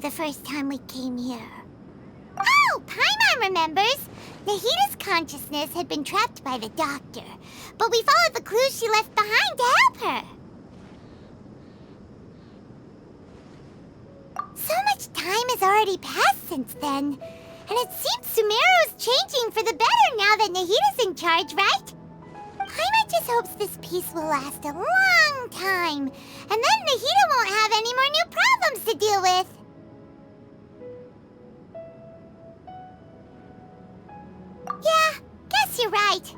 The first time we came here. Oh, Paimon remembers! Nahita's consciousness had been trapped by the doctor, but we followed the clues she left behind to help her. So much time has already passed since then, and it seems Sumeru's changing for the better now that Nahita's in charge, right? Paimon just hopes this peace will last a long time, and then Nahita won't have any more new problems to deal with. Yeah, guess you're right.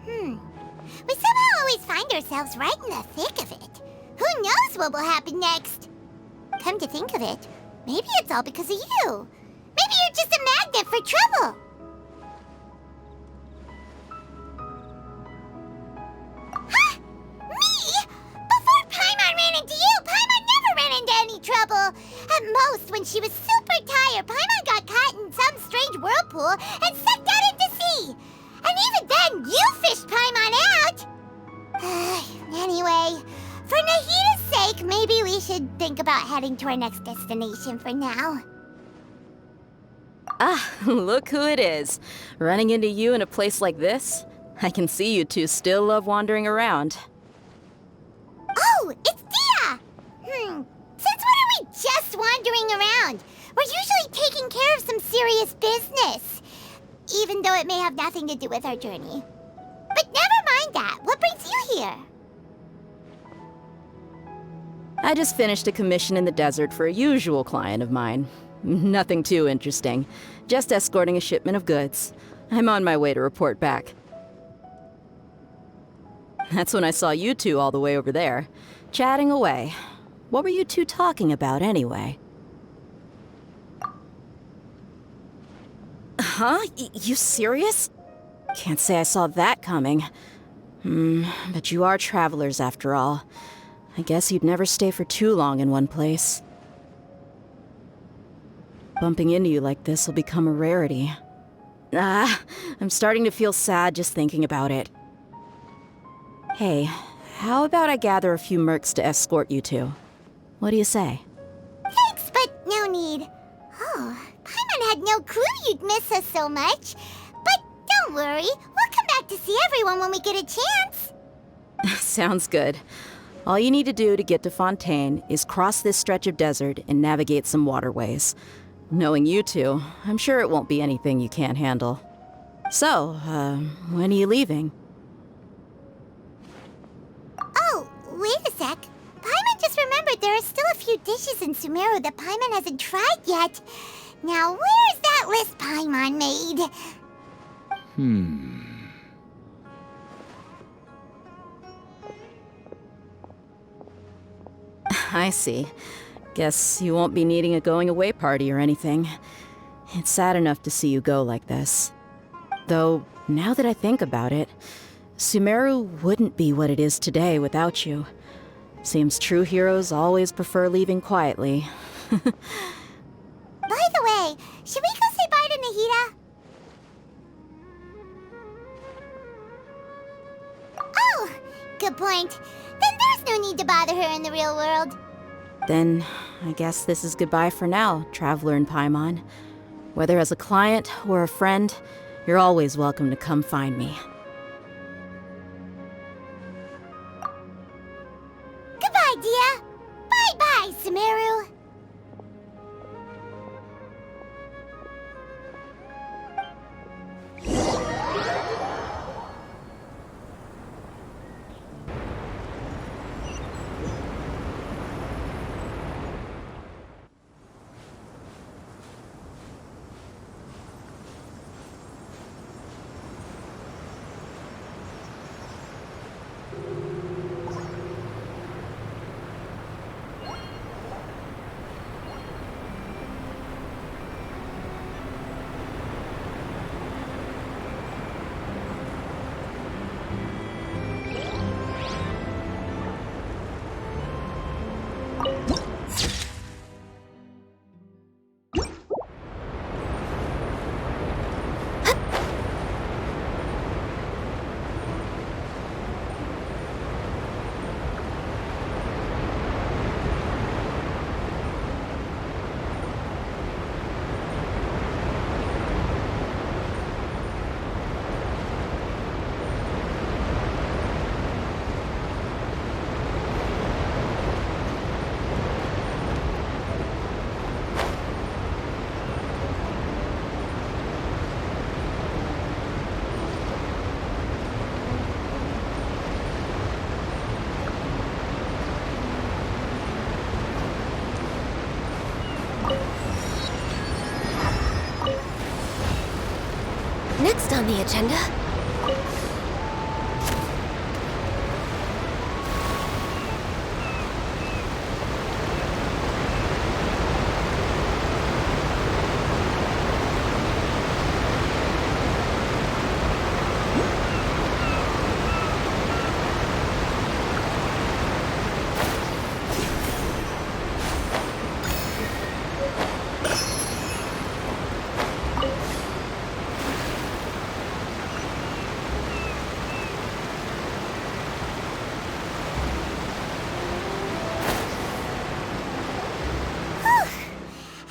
We somehow always find ourselves right in the thick of it. Who knows what will happen next? Come to think of it, maybe it's all because of you. Maybe you're just a magnet for trouble. Huh? Me? Before Paimon ran into you, Paimon never ran into any trouble. At most, when she was super tired, Paimon got caught in some strange whirlpool and sucked out into sea. And even then, you fished Paimon out! Anyway, for Nahita's sake, maybe we should think about heading to our next destination for now. Ah, look who it is. Running into you in a place like this? I can see you two still love wandering around. Oh, it's Dia! Since when are we just wandering around? We're usually taking care of some serious business. Even though it may have nothing to do with our journey. But never mind that. What brings you here? I just finished a commission in the desert for a usual client of mine. Nothing too interesting. Just escorting a shipment of goods. I'm on my way to report back. That's when I saw you two all the way over there, chatting away. What were you two talking about anyway? Huh? You serious? Can't say I saw that coming. But you are travelers after all. I guess you'd never stay for too long in one place. Bumping into you like this will become a rarity. I'm starting to feel sad just thinking about it. Hey, how about I gather a few mercs to escort you two? What do you say? Thanks, but no need. Oh, Paimon had no clue you'd miss us so much. But don't worry, we'll come back to see everyone when we get a chance. Sounds good. All you need to do to get to Fontaine is cross this stretch of desert and navigate some waterways. Knowing you two, I'm sure it won't be anything you can't handle. So, when are you leaving? Oh, wait a sec. Paimon just remembered there are still a few dishes in Sumeru that Paimon hasn't tried yet. Now, where's that list Paimon made? I see. Guess you won't be needing a going-away party or anything. It's sad enough to see you go like this. Though, now that I think about it, Sumeru wouldn't be what it is today without you. Seems true heroes always prefer leaving quietly. By the way, should we go say bye to Nahita? Oh, good point. Then there's no need to bother her in the real world. Then, I guess this is goodbye for now, Traveler and Paimon. Whether as a client or a friend, you're always welcome to come find me. Goodbye, Dia. Bye-bye, Sumeru. the agenda?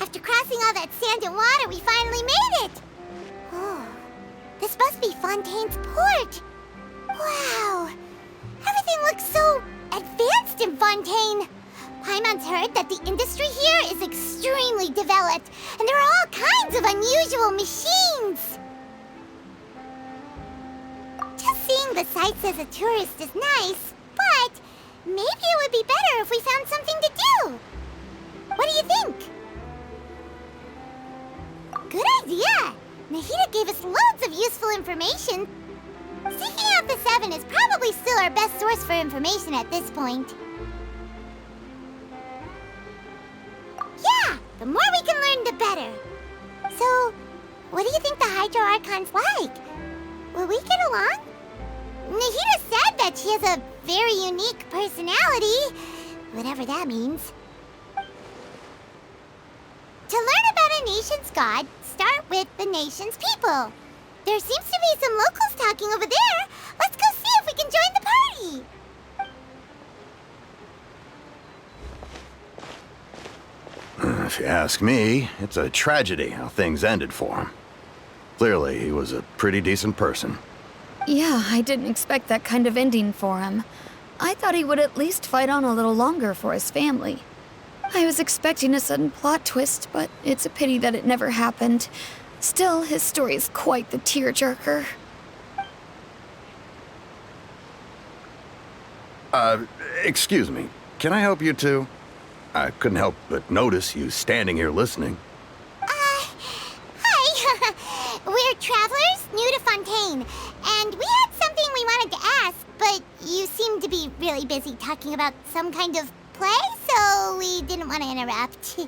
After crossing all that sand and water, we finally made it! Oh, this must be Fontaine's port. Wow, everything looks so advanced in Fontaine. Paimon's heard that the industry here is extremely developed, and there are all kinds of unusual machines. Just seeing the sights as a tourist is nice, but maybe it would be better if we found something to do. What do you think? Good idea! Nahida gave us loads of useful information. Seeking out the Seven is probably still our best source for information at this point. Yeah, the more we can learn, the better. So, what do you think the Hydro Archon's like? Will we get along? Nahida said that she has a very unique personality, whatever that means. To learn about a nation's god, start with the nation's people. There seems to be some locals talking over there. Let's go see if we can join the party. If you ask me, it's a tragedy how things ended for him. Clearly, he was a pretty decent person. Yeah, I didn't expect that kind of ending for him. I thought he would at least fight on a little longer for his family. I was expecting a sudden plot twist, but it's a pity that it never happened. Still, his story is quite the tearjerker. Excuse me. Can I help you two? I couldn't help but notice you standing here listening. Hi. We're travelers new to Fontaine, and we had something we wanted to ask, but you seemed to be really busy talking about some kind of play, so we didn't want to interrupt.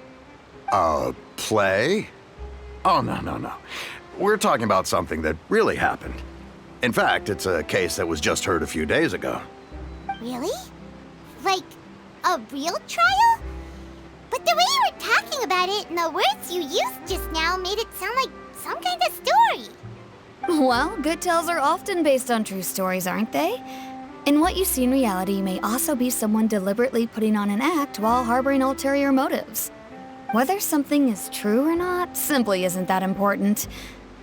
Play? Oh, no. We're talking about something that really happened. In fact, it's a case that was just heard a few days ago. Really? Like, a real trial? But the way you were talking about it and the words you used just now made it sound like some kind of story. Well, good tales are often based on true stories, aren't they? And what you see in reality may also be someone deliberately putting on an act while harboring ulterior motives. Whether something is true or not simply isn't that important.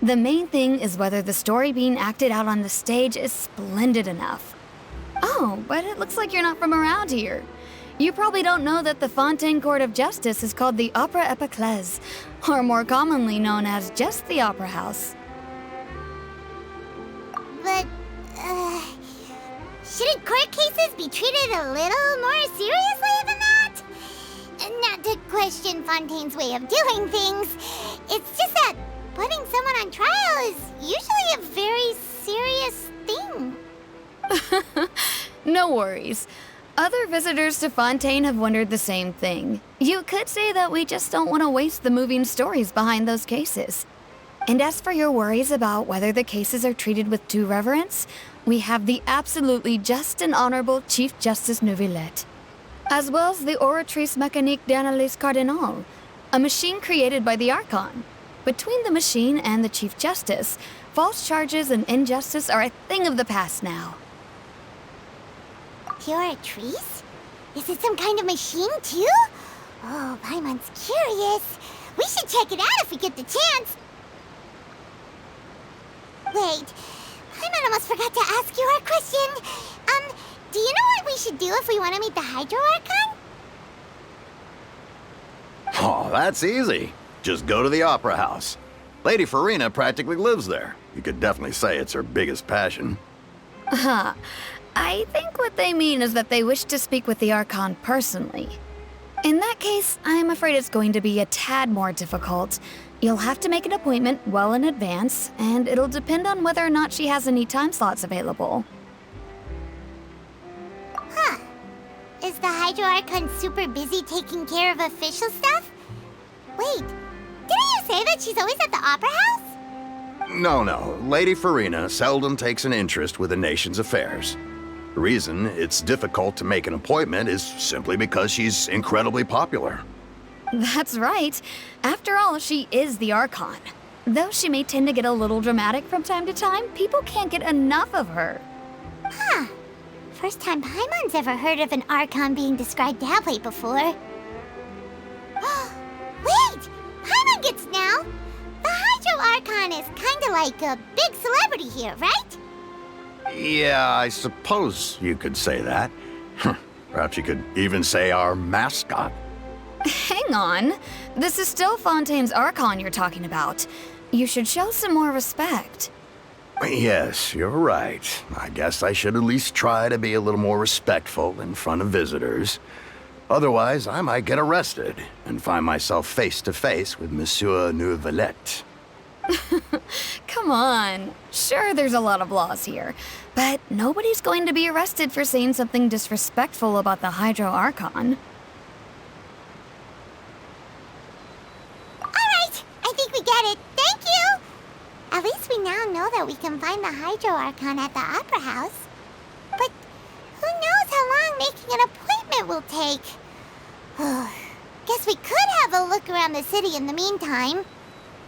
The main thing is whether the story being acted out on the stage is splendid enough. Oh, but it looks like you're not from around here. You probably don't know that the Fontaine Court of Justice is called the Opera Epiclese, or more commonly known as just the Opera House. But, shouldn't court cases be treated a little more seriously than that? Not to question Fontaine's way of doing things, it's just that putting someone on trial is usually a very serious thing. No worries. Other visitors to Fontaine have wondered the same thing. You could say that we just don't want to waste the moving stories behind those cases. And as for your worries about whether the cases are treated with due reverence, we have the absolutely just and honorable Chief Justice Neuvillette, as well as the Oratrice Mécanique d'Analyse Cardinal, a machine created by the Archon. Between the machine and the Chief Justice, false charges and injustice are a thing of the past now. Oratrice? Is it some kind of machine, too? Oh, Paimon's curious. We should check it out if we get the chance. Wait, Paimon almost forgot to ask you our question. Do you know what we should do if we want to meet the Hydro Archon? Oh, that's easy. Just go to the Opera House. Lady Farina practically lives there. You could definitely say it's her biggest passion. I think what they mean is that they wish to speak with the Archon personally. In that case, I'm afraid it's going to be a tad more difficult. You'll have to make an appointment well in advance, and it'll depend on whether or not she has any time slots available. Huh. Is the Hydro Archon super busy taking care of official stuff? Wait, didn't you say that she's always at the Opera House? No. Lady Farina seldom takes an interest with the nation's affairs. The reason it's difficult to make an appointment is simply because she's incredibly popular. That's right. After all, she is the Archon. Though she may tend to get a little dramatic from time to time, people can't get enough of her. Huh. First time Paimon's ever heard of an Archon being described that way before. Wait! Paimon gets now! The Hydro Archon is kinda like a big celebrity here, right? Yeah, I suppose you could say that. Perhaps you could even say our mascot. Hang on. This is still Fontaine's Archon you're talking about. You should show some more respect. Yes, you're right. I guess I should at least try to be a little more respectful in front of visitors. Otherwise, I might get arrested and find myself face to face with Monsieur Neuvillette. Come on. Sure, there's a lot of laws here, but nobody's going to be arrested for saying something disrespectful about the Hydro Archon. Alright, I think we get it. Thank you! At least we now know that we can find the Hydro Archon at the Opera House. But who knows how long making an appointment will take? Guess we could have a look around the city in the meantime.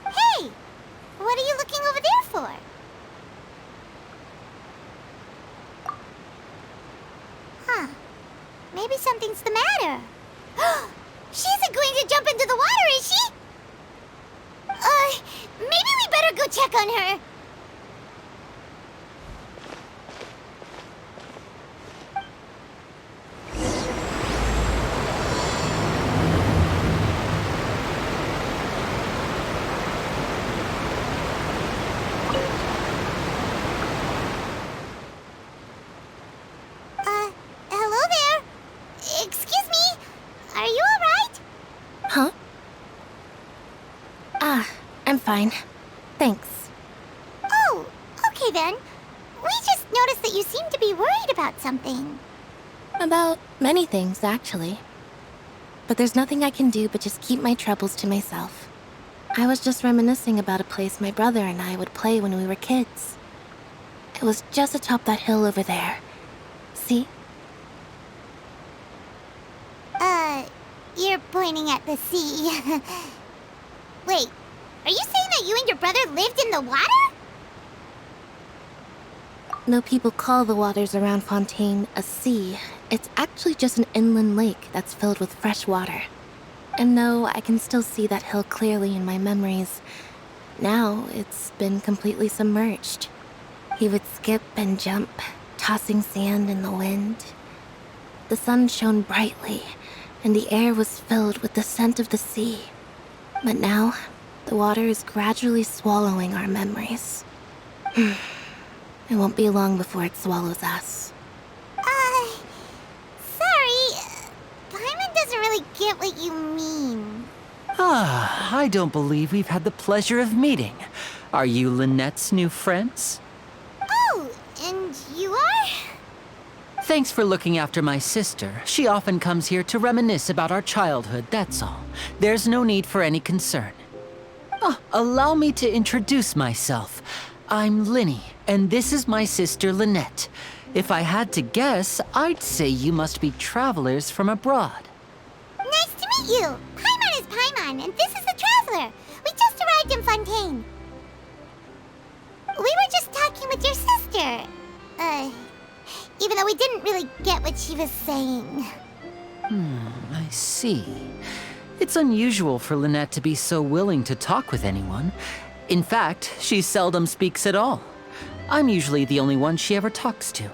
Hey! What are you looking over there for? Huh. Maybe something's the matter. She isn't going to jump into the water, is she? Maybe we better go check on her. Hello there. Excuse me. Are you all right? Huh? I'm fine. Thanks. Oh, okay then. We just noticed that you seem to be worried about something. About many things, actually. But there's nothing I can do but just keep my troubles to myself. I was just reminiscing about a place my brother and I would play when we were kids. It was just atop that hill over there. See? You're pointing at the sea. Wait, are you saying that you and your brother lived in the water? No, people call the waters around Fontaine a sea. It's actually just an inland lake that's filled with fresh water. And no, I can still see that hill clearly in my memories. Now, it's been completely submerged. He would skip and jump, tossing sand in the wind. The sun shone brightly, and the air was filled with the scent of the sea. But now, the water is gradually swallowing our memories. It won't be long before it swallows us. Sorry. Paimon doesn't really get what you mean. I don't believe we've had the pleasure of meeting. Are you Lynette's new friends? Oh, and you are? Thanks for looking after my sister. She often comes here to reminisce about our childhood, that's all. There's no need for any concern. Allow me to introduce myself. I'm Linny, and this is my sister Lynette. If I had to guess, I'd say you must be travelers from abroad. Nice to meet you. Paimon is Paimon, and this is the Traveler. We just arrived in Fontaine. We were just talking with your sister. Even though we didn't really get what she was saying. I see. It's unusual for Lynette to be so willing to talk with anyone. In fact, she seldom speaks at all. I'm usually the only one she ever talks to.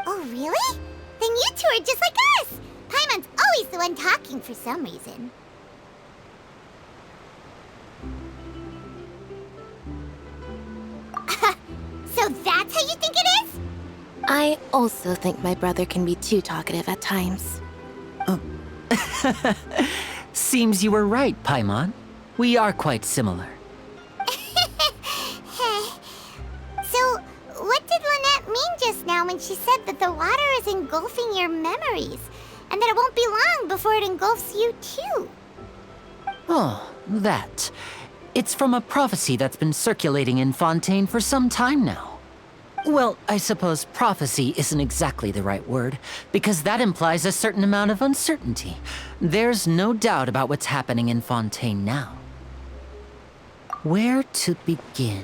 Oh, really? Then you two are just like us. Paimon's always the one talking for some reason. So that's how you think it is? I also think my brother can be too talkative at times. Seems you were right, Paimon. We are quite similar. So, what did Lynette mean just now when she said that the water is engulfing your memories, and that it won't be long before it engulfs you too? Oh, that. It's from a prophecy that's been circulating in Fontaine for some time now. Well, I suppose prophecy isn't exactly the right word, because that implies a certain amount of uncertainty. There's no doubt about what's happening in Fontaine now. Where to begin?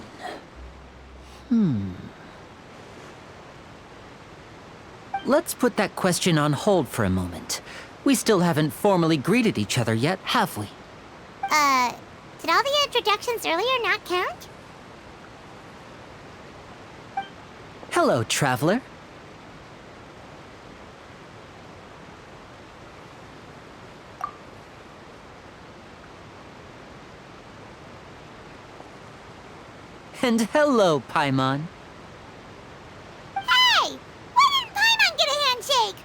Let's put that question on hold for a moment. We still haven't formally greeted each other yet, have we? Did all the introductions earlier not count? Hello, traveler. And hello, Paimon. Hey! Why didn't Paimon get a handshake?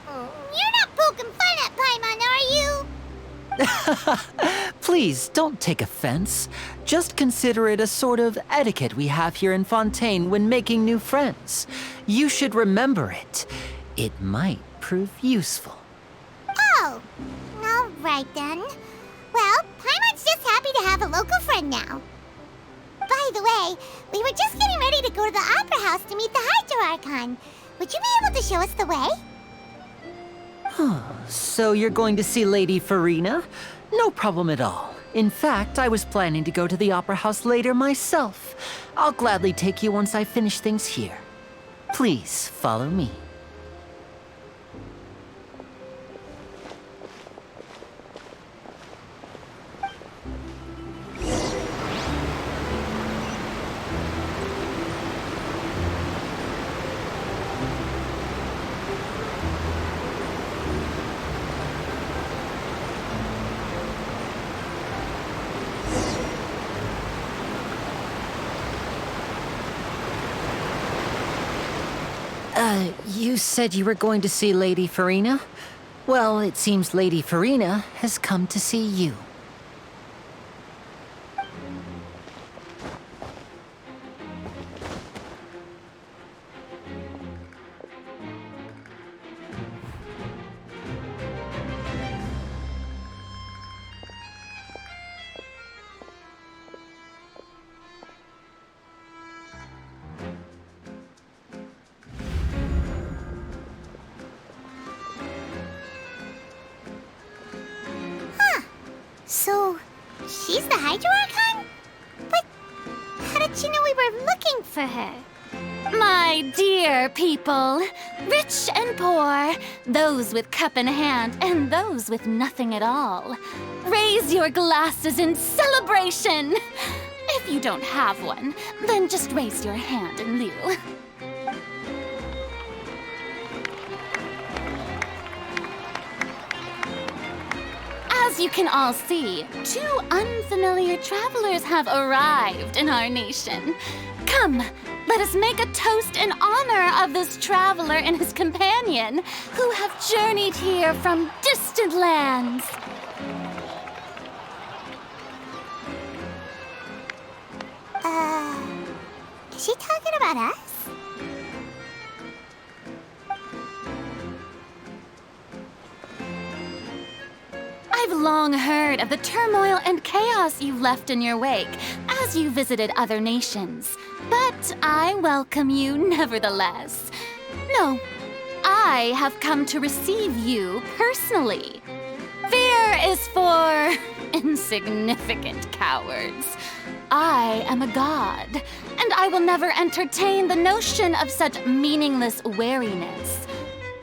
You're not poking fun at Paimon, are you? Please, don't take offense. Just consider it a sort of etiquette we have here in Fontaine when making new friends. You should remember it. It might prove useful. Oh, all right then. Well, Paimon's just happy to have a local friend now. By the way, we were just getting ready to go to the Opera House to meet the Hydro Archon. Would you be able to show us the way? So you're going to see Lady Farina? No problem at all. In fact, I was planning to go to the Opera House later myself. I'll gladly take you once I finish things here. Please follow me. You said you were going to see Lady Farina? Well, it seems Lady Farina has come to see you. So, she's the Hydro Archon? But how did she know we were looking for her? My dear people, rich and poor, those with cup in hand and those with nothing at all, raise your glasses in celebration! If you don't have one, then just raise your hand in lieu. As you can all see, two unfamiliar travelers have arrived in our nation. Come, let us make a toast in honor of this traveler and his companion who have journeyed here from distant lands. Is she talking about us? I've long heard of the turmoil and chaos you've left in your wake as you visited other nations. But I welcome you nevertheless. No, I have come to receive you personally. Fear is for insignificant cowards. I am a god, and I will never entertain the notion of such meaningless wariness.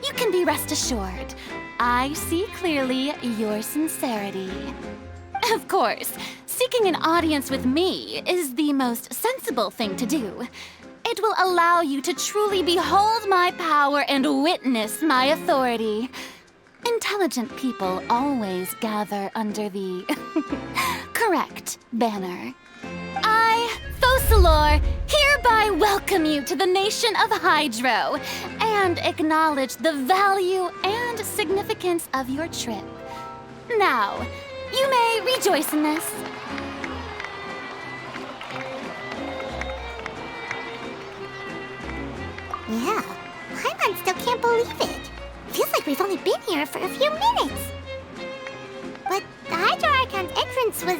You can be rest assured, I see clearly your sincerity. Of course, seeking an audience with me is the most sensible thing to do. It will allow you to truly behold my power and witness my authority. Intelligent people always gather under the correct banner. I, Focalor, hereby welcome you to the nation of Hydro and acknowledge the value and significance of your trip. Now, You may rejoice in this. Yeah, Paimon still can't believe it. Feels like we've only been here for a few minutes. But the Hydro Archon's entrance was,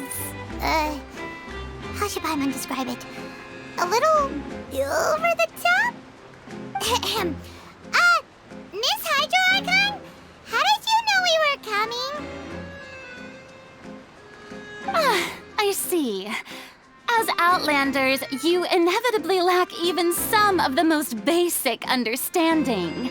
how should Paimon describe it? A little over the top? Ahem. Miss Hydro Archon? How did you know we were coming? I see. As Outlanders, you inevitably lack even some of the most basic understanding.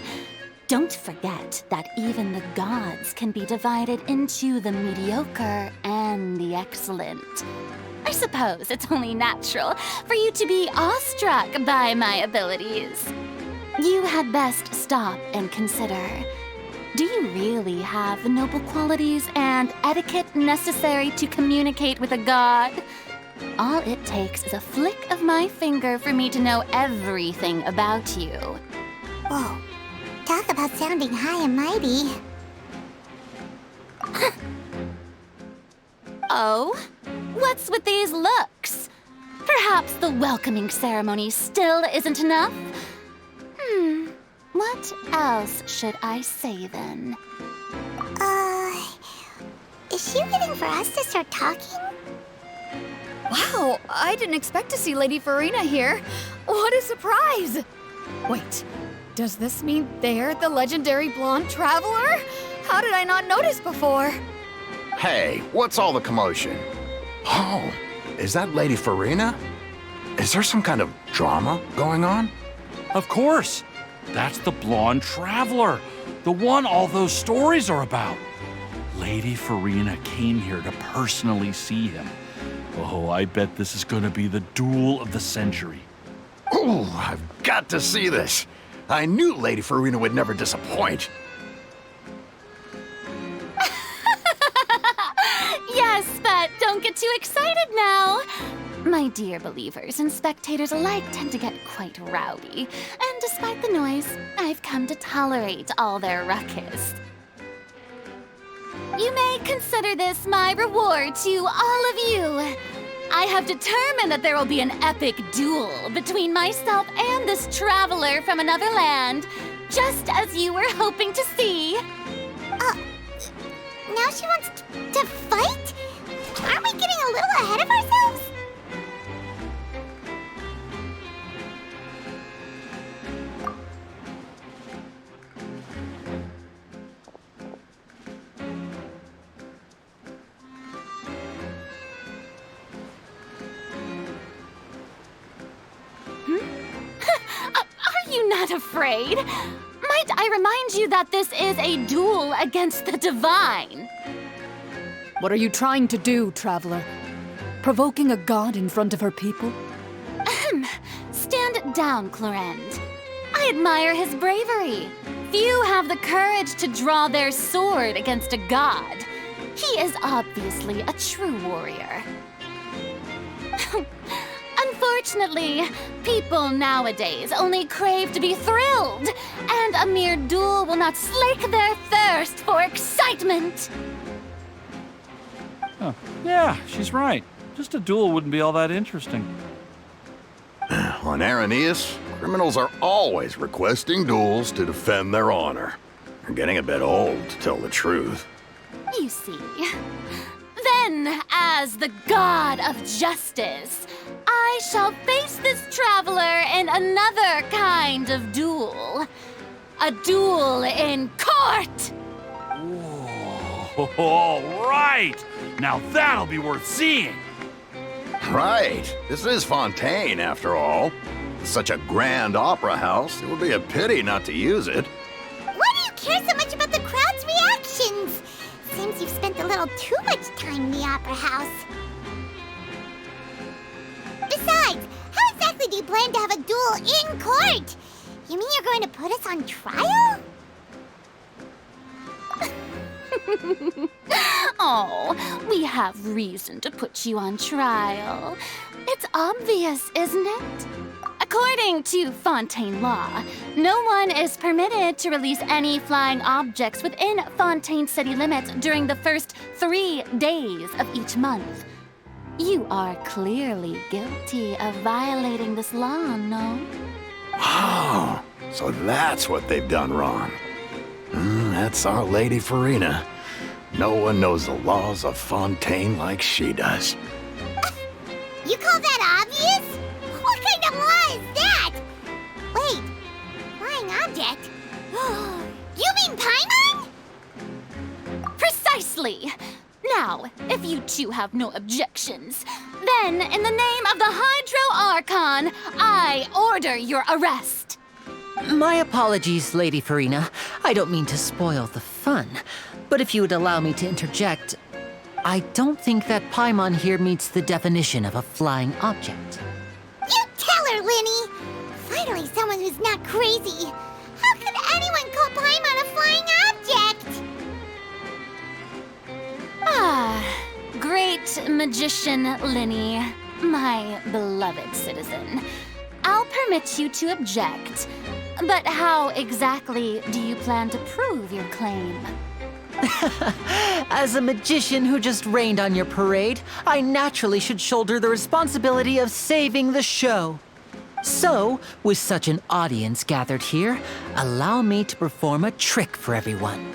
Don't forget that even the gods can be divided into the mediocre and the excellent. I suppose it's only natural for you to be awestruck by my abilities. You had best stop and consider. Do you really have the noble qualities and etiquette necessary to communicate with a god? All it takes is a flick of my finger for me to know everything about you. Whoa, talk about sounding high and mighty. Oh? What's with these looks? Perhaps the welcoming ceremony still isn't enough? What else should I say then? Is she waiting for us to start talking? Wow, I didn't expect to see Lady Farina here. What a surprise! Wait, does this mean they're the legendary blonde traveler? How did I not notice before? Hey, what's all the commotion? Oh, is that Lady Farina? Is there some kind of drama going on? Of course. That's the blonde traveler, the one all those stories are about. Lady Farina came here to personally see him. Oh, I bet this is gonna be the duel of the century. Ooh, I've got to see this. I knew Lady Farina would never disappoint. Yes, but don't get too excited now. My dear believers and spectators alike tend to get quite rowdy, and despite the noise, I've come to tolerate all their ruckus. You may consider this my reward to all of you. I have determined that there will be an epic duel between myself and this traveler from another land, just as you were hoping to see. Now she wants to fight? Aren't we getting a little ahead of ourselves? Are you not afraid? Might I remind you that this is a duel against the divine? What are you trying to do, traveler? Provoking a god in front of her people? Stand down, Clorend. I admire his bravery. Few have the courage to draw their sword against a god. He is obviously a true warrior. Unfortunately, people nowadays only crave to be thrilled, and a mere duel will not slake their thirst for excitement. Huh. Yeah, she's right. Just a duel wouldn't be all that interesting. On Araneus, criminals are always requesting duels to defend their honor. They're getting a bit old, to tell the truth. You see. Then, as the god of justice, I shall face this traveler in another kind of duel. A duel in court! Whoa, all right! Now that'll be worth seeing! Right. This is Fontaine, after all. It's such a grand opera house, it would be a pity not to use it. Why do you care so much about the crowd's reactions? Seems you've spent a little too much time in the opera house. Besides, how exactly do you plan to have a duel in court? You mean you're going to put us on trial? Oh, we have reason to put you on trial. It's obvious, isn't it? A According to Fontaine law, no one is permitted to release any flying objects within Fontaine city limits during the first 3 days of each month. You are clearly guilty of violating this law, no? Oh, so that's what they've done wrong. That's our Lady Farina. No one knows the laws of Fontaine like she does. You call that obvious? What kind of law is that? Wait, flying object? You mean Paimon? Precisely! Now, if you two have no objections, then in the name of the Hydro Archon, I order your arrest. My apologies, Lady Farina. I don't mean to spoil the fun, but if you would allow me to interject, I don't think that Paimon here meets the definition of a flying object. You tell her, Linny! Finally someone who's not crazy. How could anyone call Paimon a flying object? Ah, great magician Linny, my beloved citizen. I'll permit you to object, but how exactly do you plan to prove your claim? As a magician who just rained on your parade, I naturally should shoulder the responsibility of saving the show. So, with such an audience gathered here, allow me to perform a trick for everyone.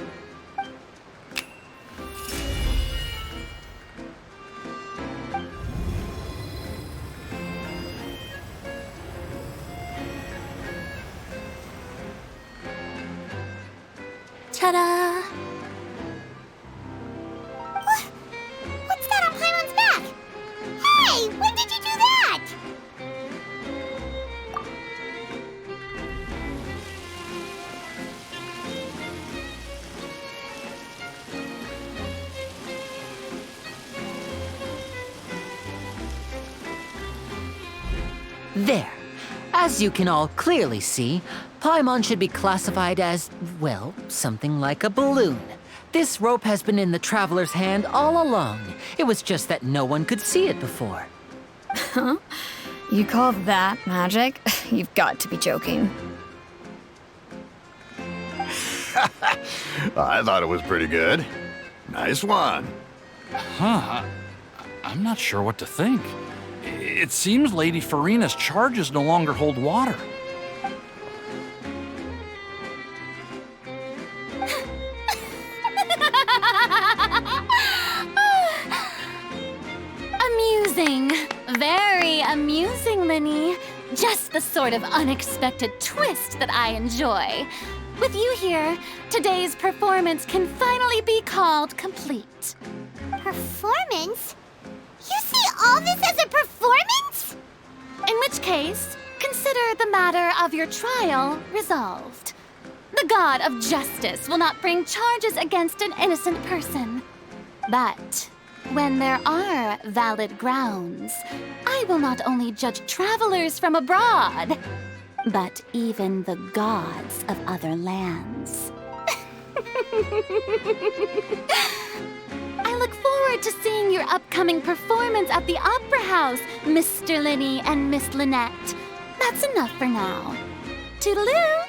Ta-da! What's that on Paimon's back? Hey, when did you do that? There. As you can all clearly see, Paimon should be classified as, well, something like a balloon. This rope has been in the Traveler's hand all along. It was just that no one could see it before. Huh? You call that magic? You've got to be joking. I thought it was pretty good. Nice one. Huh. I'm not sure what to think. It seems Lady Farina's charges no longer hold water. Amusing. Very amusing, Linny. Just the sort of unexpected twist that I enjoy. With you here, today's performance can finally be called complete. Performance? You see all this as a performance? In which case, consider the matter of your trial resolved. The god of justice will not bring charges against an innocent person. But when there are valid grounds, I will not only judge travelers from abroad, but even the gods of other lands. I look forward to seeing your upcoming performance at the Opera House, Mr. Linny and Miss Lynette. That's enough for now. Toodaloo!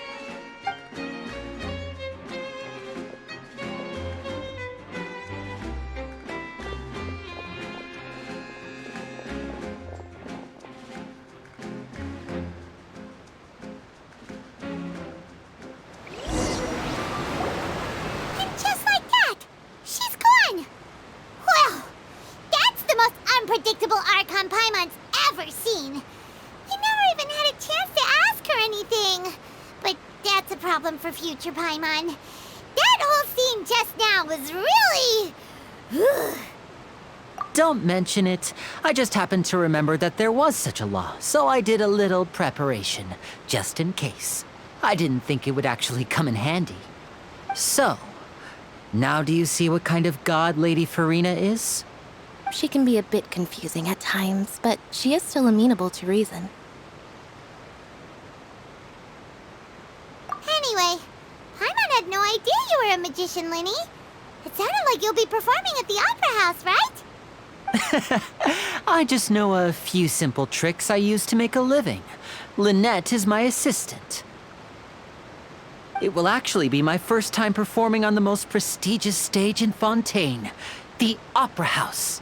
Unpredictable Archon Paimon's ever seen. You never even had a chance to ask her anything. But that's a problem for future Paimon. That whole scene just now was really... Don't mention it. I just happened to remember that there was such a law, so I did a little preparation, just in case. I didn't think it would actually come in handy. So, now do you see what kind of god Lady Farina is? She can be a bit confusing at times, but she is still amenable to reason. Anyway, Paimon had no idea you were a magician, Linny. It sounded like you'll be performing at the Opera House, right? I just know a few simple tricks I use to make a living. Lynette is my assistant. It will actually be my first time performing on the most prestigious stage in Fontaine, the Opera House.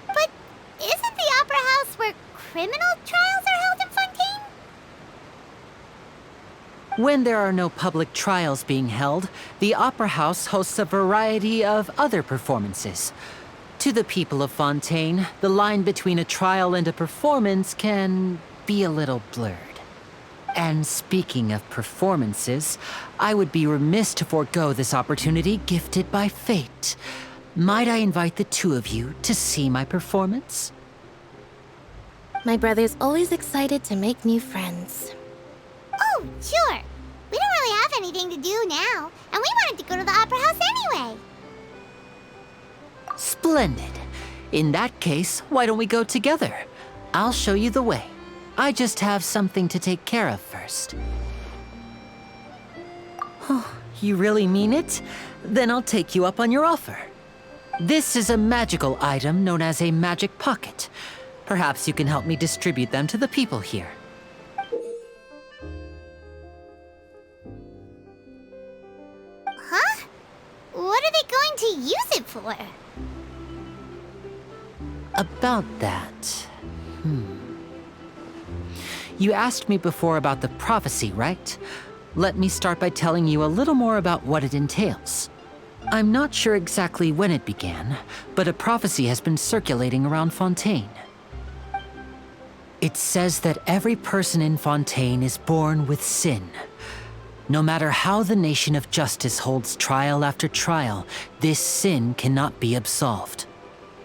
But isn't the Opera House where criminal trials are held in Fontaine? When there are no public trials being held, the Opera House hosts a variety of other performances. To the people of Fontaine, the line between a trial and a performance can be a little blurred. And speaking of performances, I would be remiss to forego this opportunity gifted by fate. Might I invite the two of you to see my performance? My brother's always excited to make new friends. Oh, sure. We don't really have anything to do now, and we wanted to go to the Opera House anyway. Splendid. In that case, why don't we go together? I'll show you the way. I just have something to take care of first. Oh, you really mean it? Then I'll take you up on your offer. This is a magical item known as a magic pocket. Perhaps you can help me distribute them to the people here. Huh? What are they going to use it for? About that... You asked me before about the prophecy, right? Let me start by telling you a little more about what it entails. I'm not sure exactly when it began, but a prophecy has been circulating around Fontaine. It says that every person in Fontaine is born with sin. No matter how the nation of justice holds trial after trial, this sin cannot be absolved.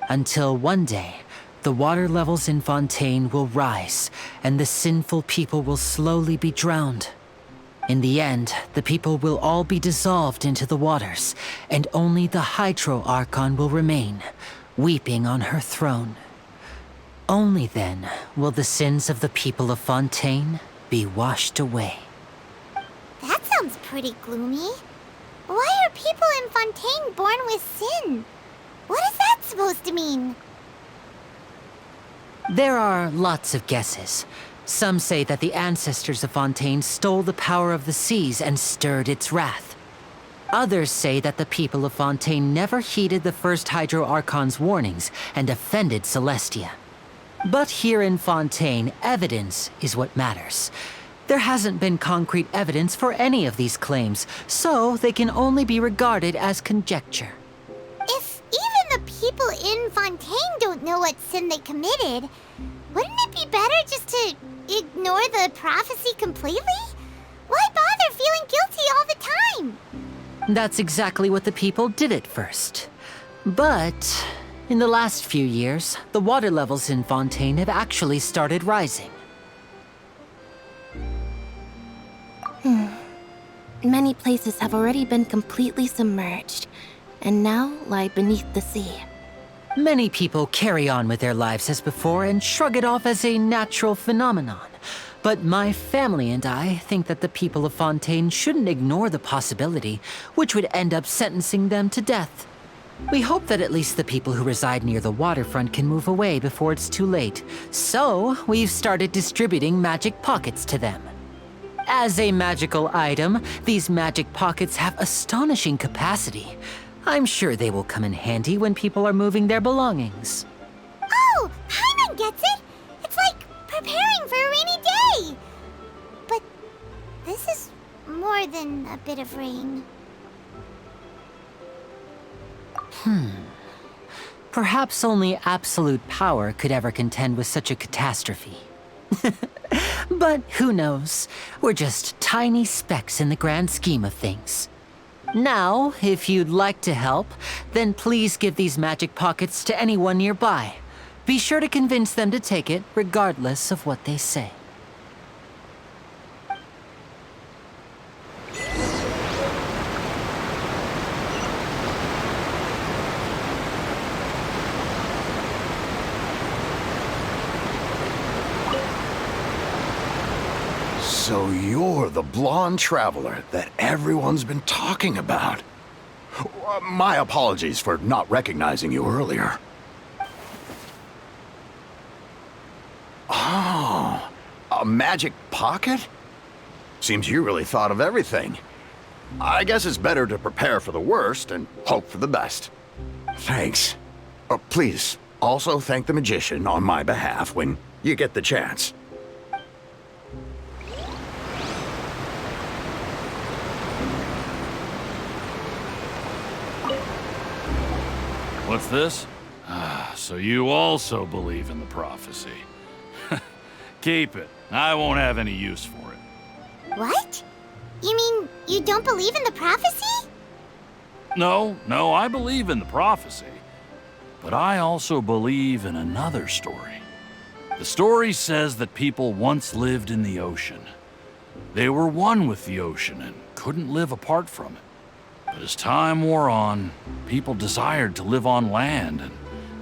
Until one day, the water levels in Fontaine will rise, and the sinful people will slowly be drowned. In the end, the people will all be dissolved into the waters, and only the Hydro Archon will remain, weeping on her throne. Only then will the sins of the people of Fontaine be washed away. That sounds pretty gloomy. Why are people in Fontaine born with sin? What is that supposed to mean? There are lots of guesses. Some say that the ancestors of Fontaine stole the power of the seas and stirred its wrath. Others say that the people of Fontaine never heeded the first Hydro Archon's warnings and offended Celestia. But here in Fontaine, evidence is what matters. There hasn't been concrete evidence for any of these claims, so they can only be regarded as conjecture. If even the people in Fontaine don't know what sin they committed, wouldn't it be better just to ignore the prophecy completely? Why bother feeling guilty all the time? That's exactly what the people did at first. But in the last few years, the water levels in Fontaine have actually started rising. Many places have already been completely submerged, and now lie beneath the sea. Many people carry on with their lives as before and shrug it off as a natural phenomenon. But my family and I think that the people of Fontaine shouldn't ignore the possibility, which would end up sentencing them to death. We hope that at least the people who reside near the waterfront can move away before it's too late. So, we've started distributing magic pockets to them. As a magical item, these magic pockets have astonishing capacity. I'm sure they will come in handy when people are moving their belongings. Oh, Paimon gets it! It's like preparing for a rainy day! But this is more than a bit of rain. Perhaps only absolute power could ever contend with such a catastrophe. But who knows? We're just tiny specks in the grand scheme of things. Now, if you'd like to help, then please give these magic pockets to anyone nearby. Be sure to convince them to take it, regardless of what they say. So you're the blonde traveler that everyone's been talking about. My apologies for not recognizing you earlier. A magic pocket? Seems you really thought of everything. I guess it's better to prepare for the worst and hope for the best. Thanks. Please, also thank the magician on my behalf when you get the chance. What's this? So you also believe in the prophecy. Keep it. I won't have any use for it. What? You mean you don't believe in the prophecy? No, I believe in the prophecy. But I also believe in another story. The story says that people once lived in the ocean. They were one with the ocean and couldn't live apart from it. But as time wore on, people desired to live on land and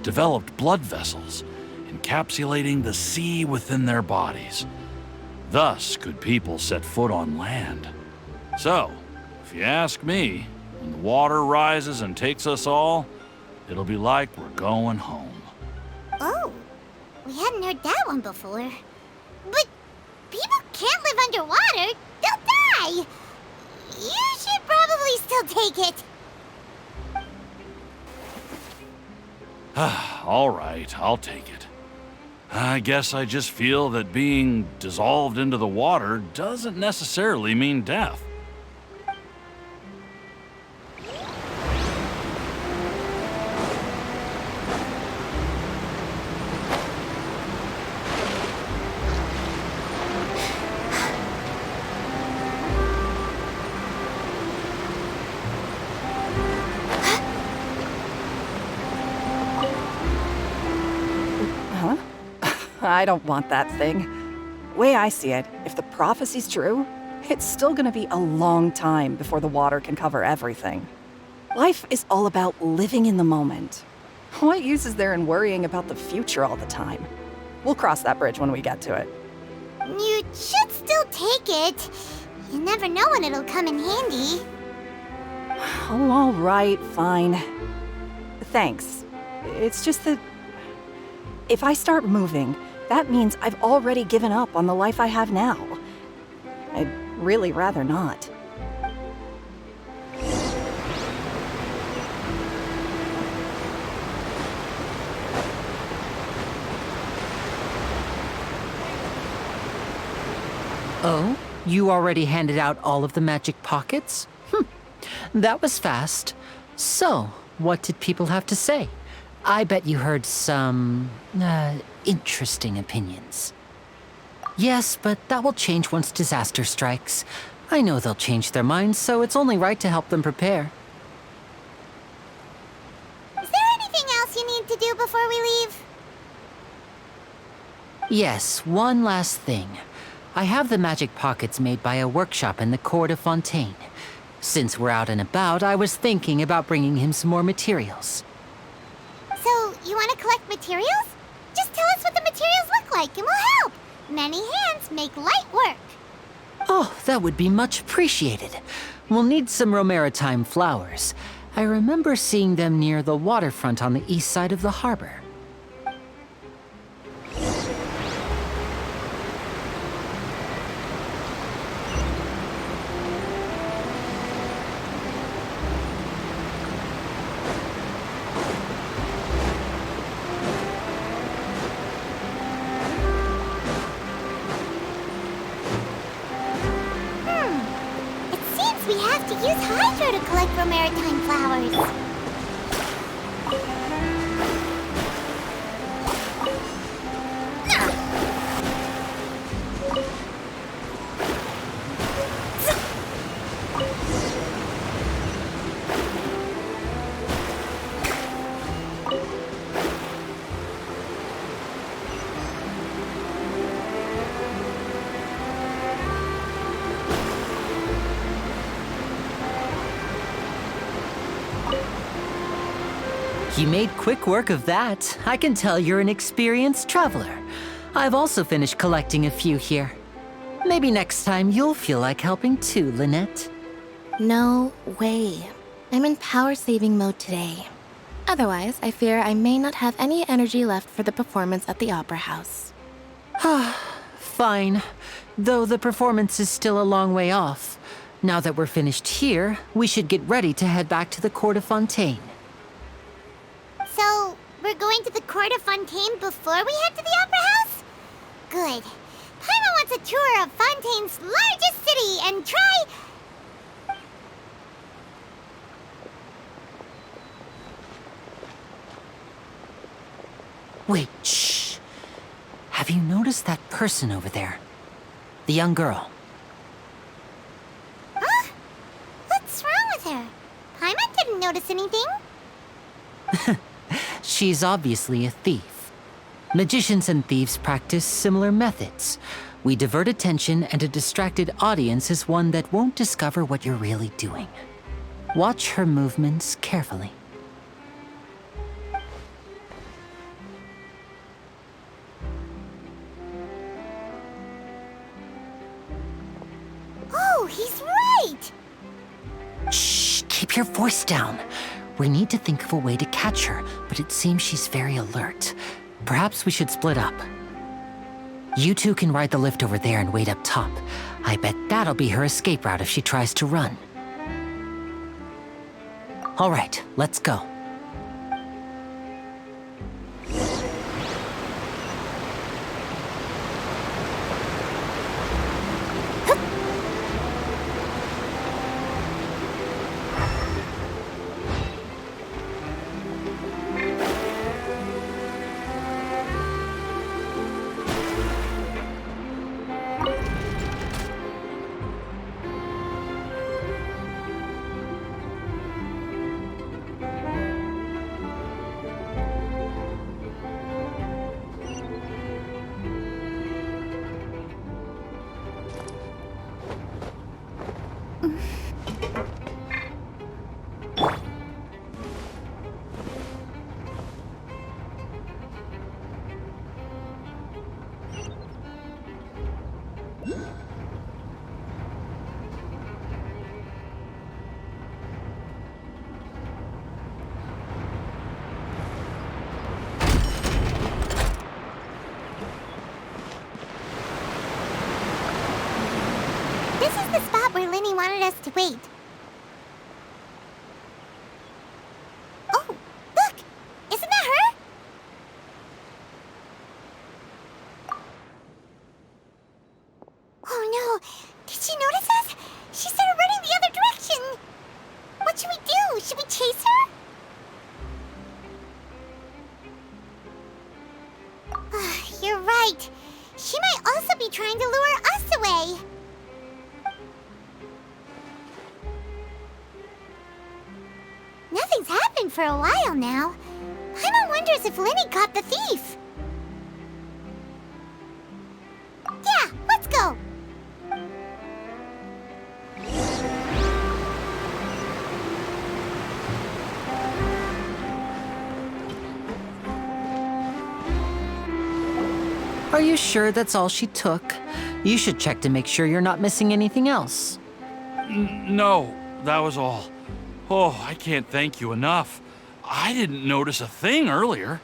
developed blood vessels, encapsulating the sea within their bodies. Thus could people set foot on land. So, if you ask me, when the water rises and takes us all, it'll be like we're going home. Oh, we hadn't heard that one before. But people can't live underwater. They'll die. You should probably still take it. All right, I'll take it. I guess I just feel that being dissolved into the water doesn't necessarily mean death. I don't want that thing. Way I see it, if the prophecy's true, it's still gonna be a long time before the water can cover everything. Life is all about living in the moment. What use is there in worrying about the future all the time? We'll cross that bridge when we get to it. You should still take it. You never know when it'll come in handy. Oh, all right, fine. Thanks. It's just that if I start moving, that means I've already given up on the life I have now. I'd really rather not. Oh? You already handed out all of the magic pockets? That was fast. So, what did people have to say? I bet you heard some, interesting opinions. Yes, but that will change once disaster strikes. I know they'll change their minds, so it's only right to help them prepare. Is there anything else you need to do before we leave? Yes, one last thing. I have the magic pockets made by a workshop in the court of Fontaine. Since we're out and about, I was thinking about bringing him some more materials. So, you want to collect materials? Just tell us what the materials look like and we'll help. Many hands make light work. Oh, that would be much appreciated. We'll need some Romaritime flowers. I remember seeing them near the waterfront on the east side of the harbor. We have to use hydro to collect Romaritime flowers. You made quick work of that. I can tell you're an experienced traveler. I've also finished collecting a few here. Maybe next time you'll feel like helping too, Lynette. No way. I'm in power-saving mode today. Otherwise, I fear I may not have any energy left for the performance at the Opera House. fine, though the performance is still a long way off. Now that we're finished here, we should get ready to head back to the Court of Fontaine. So, we're going to the Court of Fontaine before we head to the Opera House? Good. Paimon wants a tour of Fontaine's largest city and try... Wait, shh. Have you noticed that person over there? The young girl. Huh? What's wrong with her? Paimon didn't notice anything. She's obviously a thief. Magicians and thieves practice similar methods. We divert attention, and a distracted audience is one that won't discover what you're really doing. Watch her movements carefully. Oh, he's right! Shh, keep your voice down. We need to think of a way to catch her, but it seems she's very alert. Perhaps we should split up. You two can ride the lift over there and wait up top. I bet that'll be her escape route if she tries to run. All right, let's go. This is the spot where Linny wanted us to wait. Oh, look! Isn't that her? Oh no! Did she notice us? She started running the other direction! What should we do? Should we chase her? You're right. She might also be trying to lure us away. Nothing's happened for a while now. Paimon wonders if Linny caught the thief. Yeah, let's go. Are you sure that's all she took? You should check to make sure you're not missing anything else. No, that was all. Oh, I can't thank you enough. I didn't notice a thing earlier.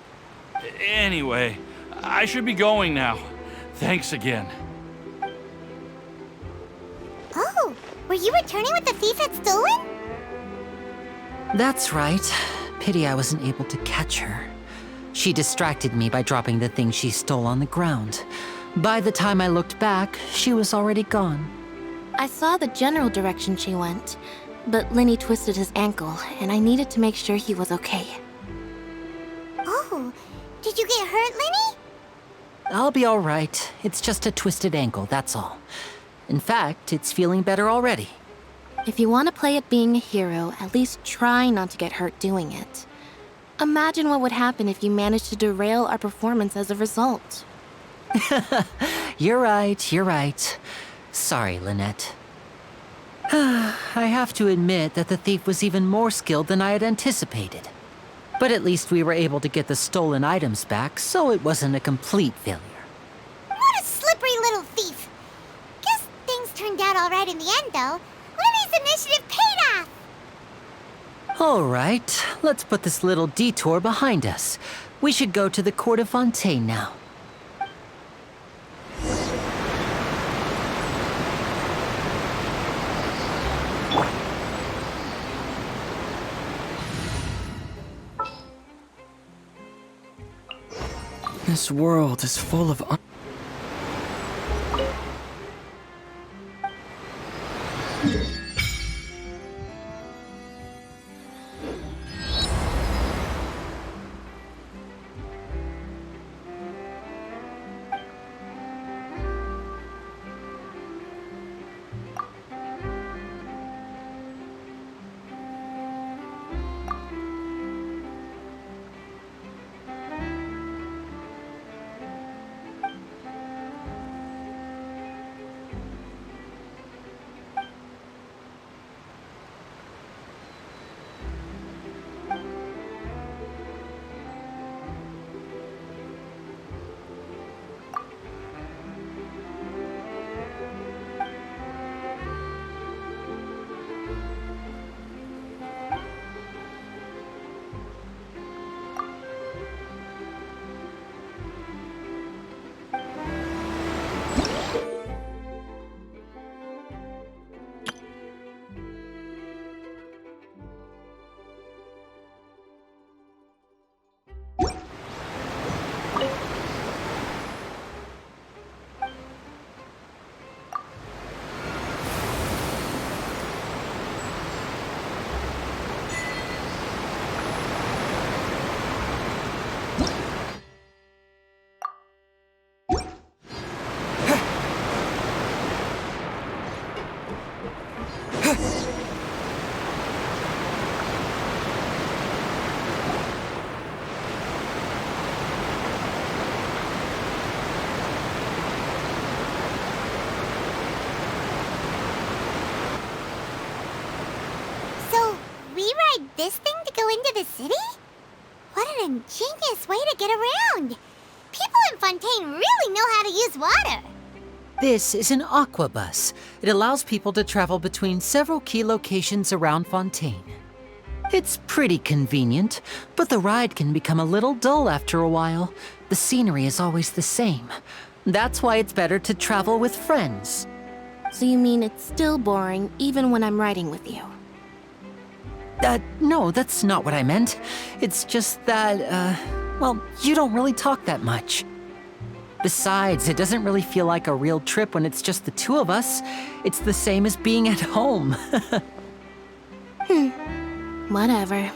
Anyway, I should be going now. Thanks again. Oh, were you returning what the thief had stolen? That's right. Pity I wasn't able to catch her. She distracted me by dropping the thing she stole on the ground. By the time I looked back, she was already gone. I saw the general direction she went, but Linny twisted his ankle, and I needed to make sure he was okay. Oh, did you get hurt, Linny? I'll be all right. It's just a twisted ankle, that's all. In fact, it's feeling better already. If you want to play at being a hero, at least try not to get hurt doing it. Imagine what would happen if you managed to derail our performance as a result. You're right. Sorry, Lynette. I have to admit that the thief was even more skilled than I had anticipated. But at least we were able to get the stolen items back, so it wasn't a complete failure. What a slippery little thief. Guess things turned out all right in the end, though. Linny's initiative paid off. All right, let's put this little detour behind us. We should go to the Court of Fontaine now. This world is full of this thing to go into the city? What an ingenious way to get around! People in Fontaine really know how to use water! This is an aqua bus. It allows people to travel between several key locations around Fontaine. It's pretty convenient, but the ride can become a little dull after a while. The scenery is always the same. That's why it's better to travel with friends. So you mean it's still boring even when I'm riding with you? No, that's not what I meant. It's just that, well, you don't really talk that much. Besides, it doesn't really feel like a real trip when it's just the two of us. It's the same as being at home. Whatever.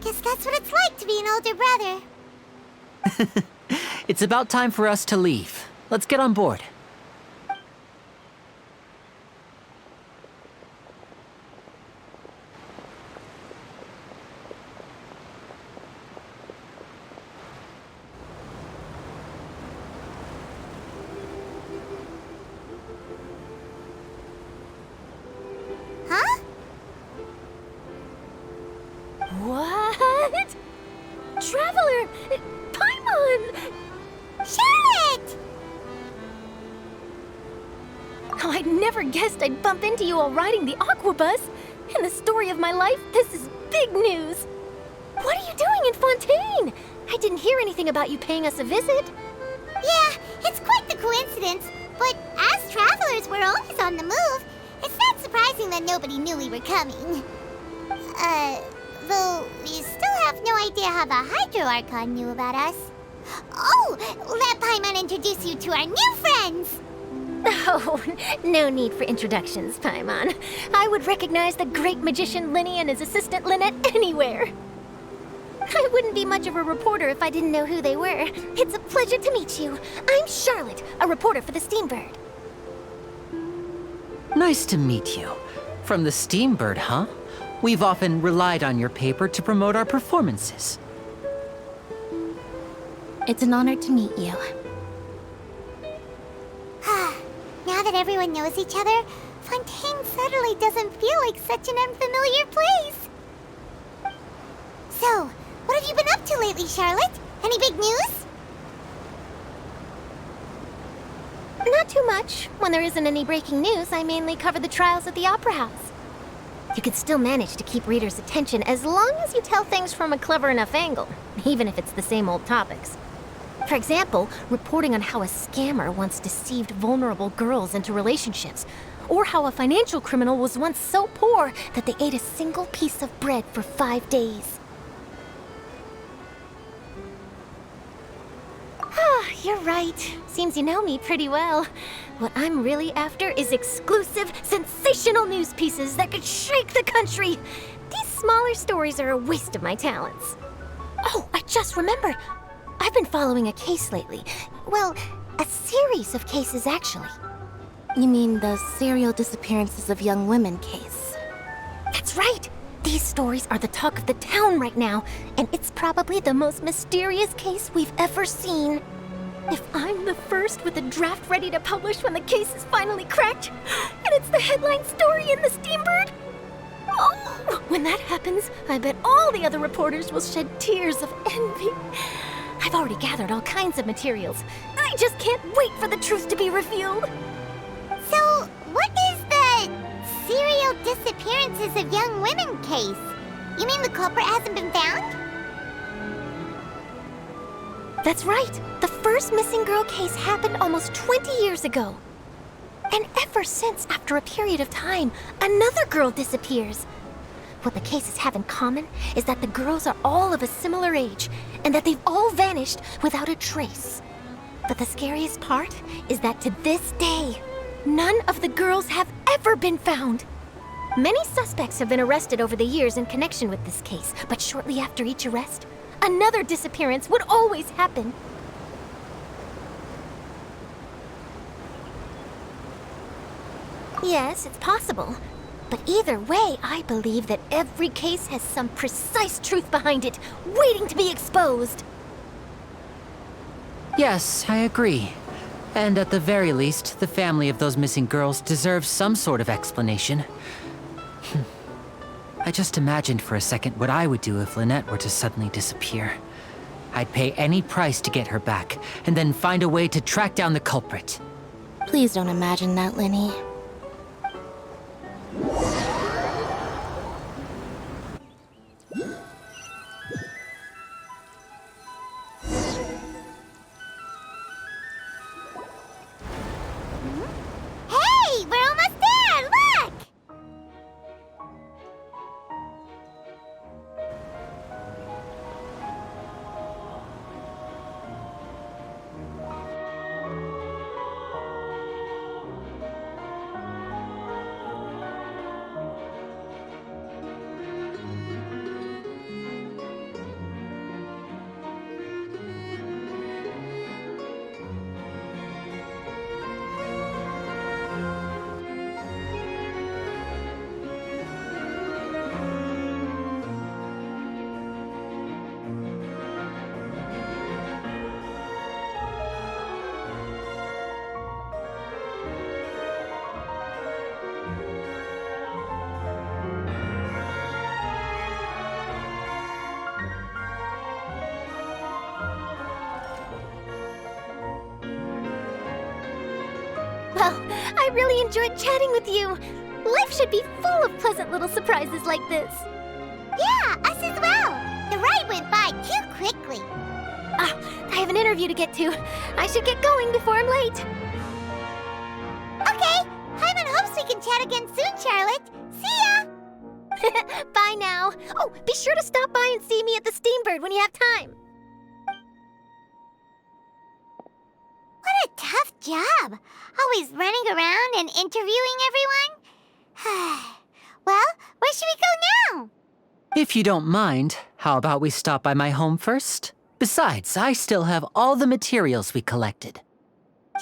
Guess that's what it's like to be an older brother. It's about time for us to leave. Let's get on board. What? Traveler! Paimon! Charlotte! Oh, I'd never guessed I'd bump into you while riding the aqua bus. In the story of my life, this is big news. What are you doing in Fontaine? I didn't hear anything about you paying us a visit. Yeah, it's quite the coincidence. But as travelers, we're always on the move. It's not surprising that nobody knew we were coming. Though we still have no idea how the Hydro Archon knew about us. Oh, let Paimon introduce you to our new friends! Oh, no need for introductions, Paimon. I would recognize the great magician Linny and his assistant Lynette anywhere. I wouldn't be much of a reporter if I didn't know who they were. It's a pleasure to meet you. I'm Charlotte, a reporter for the Steambird. Nice to meet you. From the Steambird, huh? We've often relied on your paper to promote our performances. It's an honor to meet you. Now that everyone knows each other, Fontaine suddenly doesn't feel like such an unfamiliar place. So, what have you been up to lately, Charlotte? Any big news? Not too much. When there isn't any breaking news, I mainly cover the trials at the Opera House. You can still manage to keep readers' attention as long as you tell things from a clever enough angle, even if it's the same old topics. For example, reporting on how a scammer once deceived vulnerable girls into relationships, or how a financial criminal was once so poor that they ate a single piece of bread for 5 days. you're right. Seems you know me pretty well. What I'm really after is exclusive, sensational news pieces that could shake the country. These smaller stories are a waste of my talents. Oh, I just remembered. I've been following a case lately. Well, a series of cases, actually. You mean the serial disappearances of young women case? That's right! These stories are the talk of the town right now, and it's probably the most mysterious case we've ever seen. If I'm the first with a draft ready to publish when the case is finally cracked, and it's the headline story in the Steambird, oh, when that happens, I bet all the other reporters will shed tears of envy. I've already gathered all kinds of materials. I just can't wait for the truth to be revealed. So, what is the serial disappearances of young women case? You mean the culprit hasn't been found? That's right. The first missing girl case happened almost 20 years ago. And ever since, after a period of time, another girl disappears. What the cases have in common is that the girls are all of a similar age, and that they've all vanished without a trace. But the scariest part is that to this day, none of the girls have ever been found. Many suspects have been arrested over the years in connection with this case, but shortly after each arrest, another disappearance would always happen. Yes, it's possible. But either way, I believe that every case has some precise truth behind it, waiting to be exposed. Yes, I agree. And at the very least, the family of those missing girls deserves some sort of explanation. I just imagined for a second what I would do if Lynette were to suddenly disappear. I'd pay any price to get her back, and then find a way to track down the culprit. Please don't imagine that, Lenny. Hey, we're almost there! Look! Well, I really enjoyed chatting with you. Life should be full of pleasant little surprises like this. Yeah, us as well. The ride went by too quickly. Ah, I have an interview to get to. I should get going before I'm late. Okay, Paimon hopes we can chat again soon, Charlotte. See ya! Bye now. Oh, be sure to stop by and see me at the Steambird when you have time. What a tough job. Always running around and interviewing everyone. Well, where should we go now? If you don't mind, how about we stop by my home first? Besides, I still have all the materials we collected.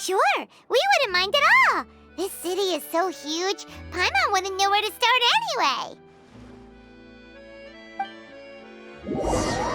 Sure, we wouldn't mind at all. This city is so huge, Paimon wouldn't know where to start anyway.